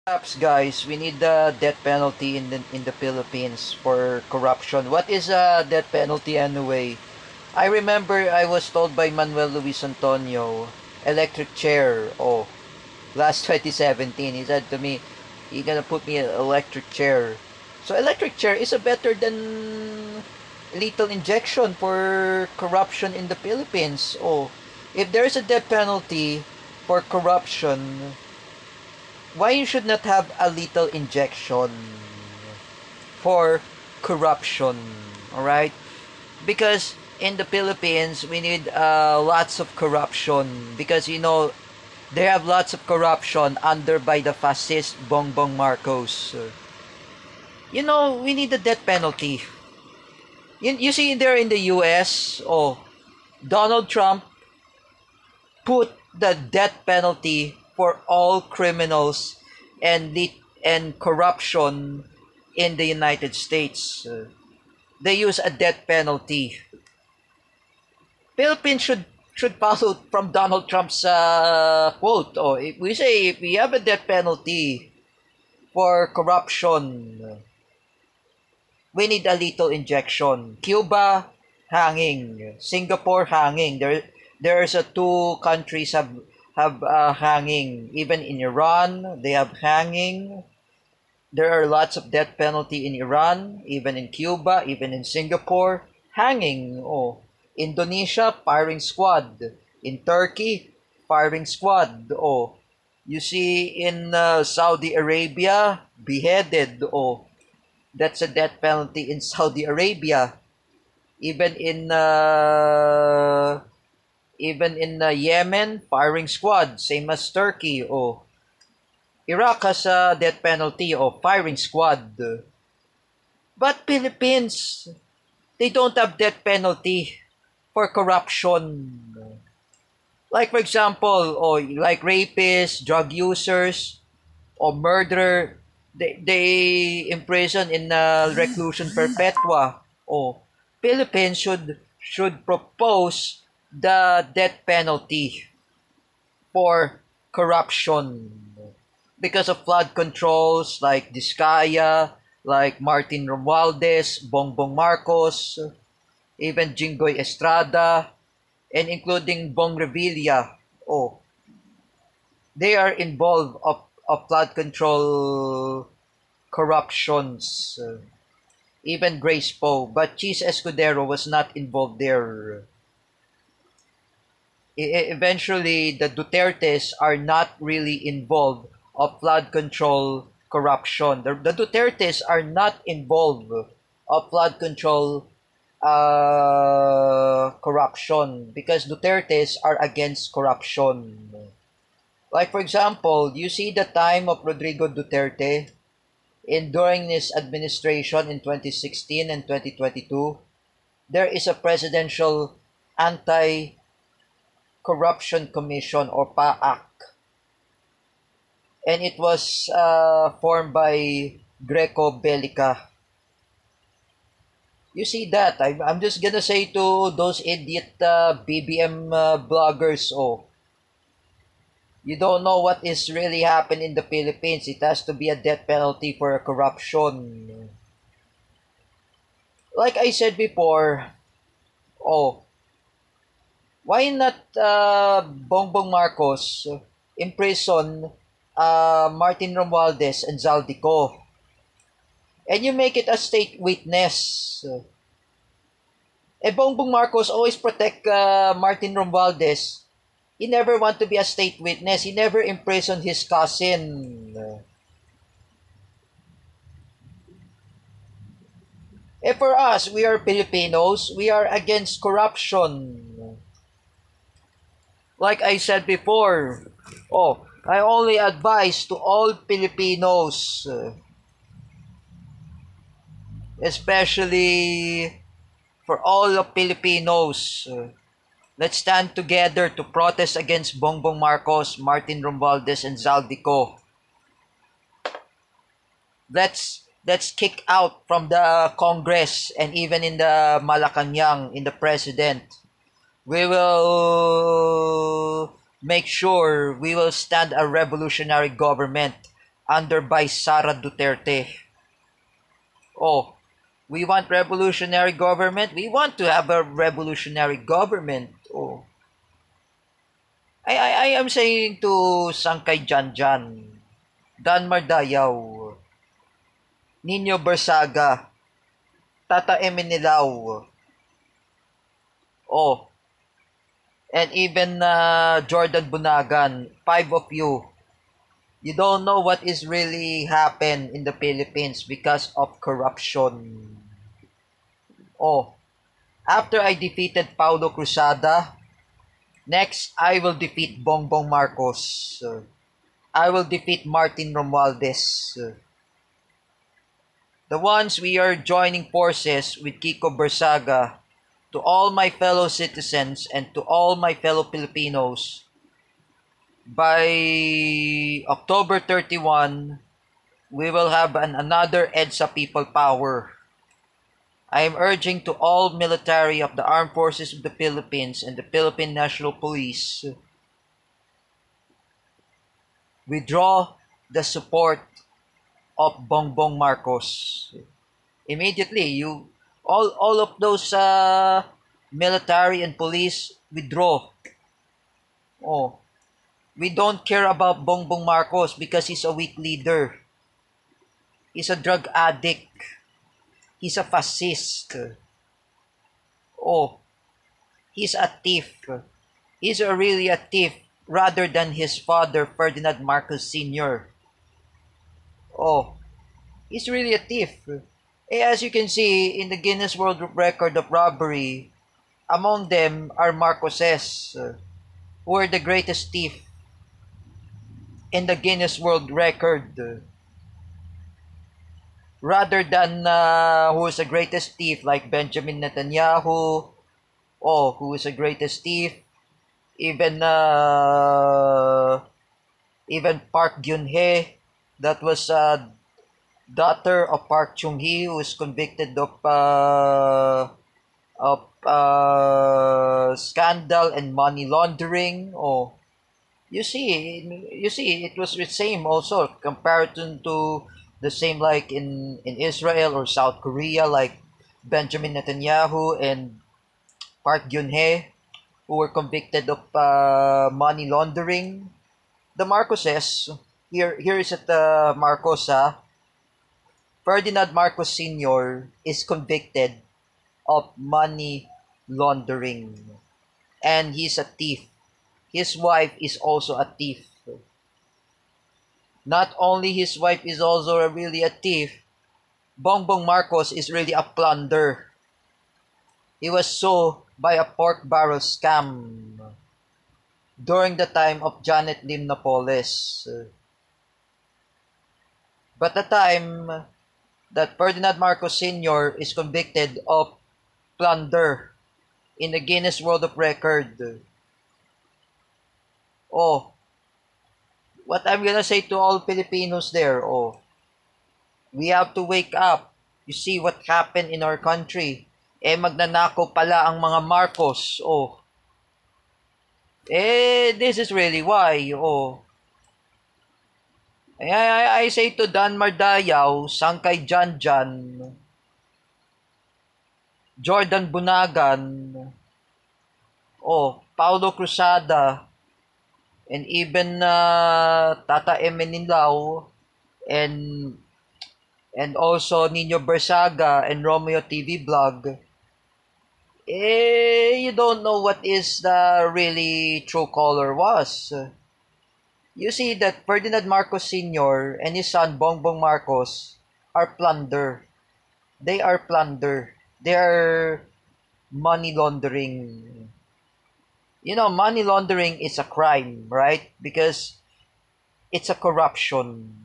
Perhaps, guys, we need the death penalty in the Philippines for corruption. What is a death penalty anyway? I remember I was told by Manuel Luis Antonio, electric chair. Oh, last 2017, he said to me, "He gonna put me an electric chair." So electric chair is a better than lethal injection for corruption in the Philippines. Oh, if there is a death penalty for corruption, why you should not have a lethal injection for corruption? All right, because in the Philippines we need lots of corruption, because they have lots of corruption under by the fascist Bongbong Marcos. We need the death penalty. You see there in the US, Donald Trump put the death penalty for all criminals and corruption in the United States. They use a death penalty. Philippines should follow from Donald Trump's quote. If we have a death penalty for corruption, we need a lethal injection. Cuba, hanging. Singapore, hanging. There's two countries have hanging. Even in Iran, they have hanging. There are lots of death penalty in Iran, even in Cuba, even in Singapore, hanging. Indonesia, firing squad. In Turkey, firing squad. You see in Saudi Arabia, beheaded. That's a death penalty in Saudi Arabia. Even in Yemen, firing squad, same as Turkey. Iraq has a death penalty of firing squad. But Philippines, they don't have death penalty for corruption. Like for example, like rapists, drug users, or murderer, they imprison in reclusion perpetua. Philippines should propose the death penalty for corruption because of flood controls like Diskaya, like Martin Romualdez, Bongbong Marcos, even Jinggoy Estrada, and including Bong Revilla. They are involved of flood control corruptions. Even Grace Poe, but Cheese Escudero was not involved there. Eventually, the Dutertes are not really involved of flood control corruption. The Dutertes are not involved of flood control corruption because Dutertes are against corruption. Like for example, you see the time of Rodrigo Duterte during his administration in 2016 and 2022, there is a presidential anti-corruption commission or PAAC, and it was formed by Greco Bellica. You see that? I'm just gonna say to those idiot BBM bloggers, you don't know what is really happening in the Philippines. It has to be a death penalty for corruption. Like I said before, why not Bongbong Marcos imprison Martin Romualdez and Zaldico? And you make it a state witness. Bongbong Marcos always protect Martin Romualdez. He never want to be a state witness. He never imprisoned his cousin. For us, we are Filipinos. We are against corruption. Like I said before, I only advise to all Filipinos, especially for all of Filipinos, let's stand together to protest against Bongbong Marcos, Martin Romualdez, and Zaldico. Let's kick out from the Congress and even in the Malacanang, in the President. We will make sure we will stand a revolutionary government under by Sara Duterte. Oh, we want revolutionary government. We want to have a revolutionary government. Oh, I am saying to Sangkay Janjan, Dan Mardayaw, Nino Bersaga, Tata Eminilaw, oh, and even Jordan Bunagan, 5 of you, you don't know what is really happened in the Philippines because of corruption. Oh, after I defeated Paulo Cruzada, next I will defeat Bongbong Marcos. I will defeat Martin Romualdez. The ones we are joining forces with Kiko Bersaga. To all my fellow citizens and to all my fellow Filipinos, by October 31, we will have another EDSA People Power. I am urging to all military of the Armed Forces of the Philippines and the Philippine National Police, withdraw the support of Bongbong Marcos. Immediately, all of those military and police withdraw. Oh, we don't care about Bongbong Marcos because he's a weak leader. He's a drug addict. He's a fascist. Oh, he's a thief. He's really a thief rather than his father, Ferdinand Marcos Sr. Oh, he's really a thief. As you can see in the Guinness World Record of robbery, among them are Marcoses, who are the greatest thief in the Guinness World Record. Rather than who is the greatest thief like Benjamin Netanyahu, who is the greatest thief, even Park Geun-hye, that was daughter of Park Chung-hee, who is convicted of scandal and money laundering. You see, it was the same also comparison to the same like in Israel or South Korea, like Benjamin Netanyahu and Park Geun-hye, who were convicted of money laundering. The Marcoses, here is at Marcos, Ferdinand Marcos Sr. is convicted of money laundering, and he's a thief. His wife is also a thief. Not only his wife is also really a thief, Bongbong Marcos is really a plunder. He was sold by a pork barrel scam during the time of Janet Lim Napoles. But the time that Ferdinand Marcos Sr. is convicted of plunder in the Guinness World of Record. What I'm gonna say to all Filipinos there, we have to wake up. You see what happened in our country. Magnanakaw pala ang mga Marcos. This is really why. I say to Dan Mardayaw, Sangkay Janjan, Jordan Bunagan, Paulo Cruzada, and even Tata Eminilaw, and also Nino Bersaga and Romeo TV Vlog, you don't know what is the really true color was. You see that Ferdinand Marcos Sr. and his son Bongbong Marcos are plunder. They are plunder. They are money laundering. You know, money laundering is a crime, right? Because it's a corruption.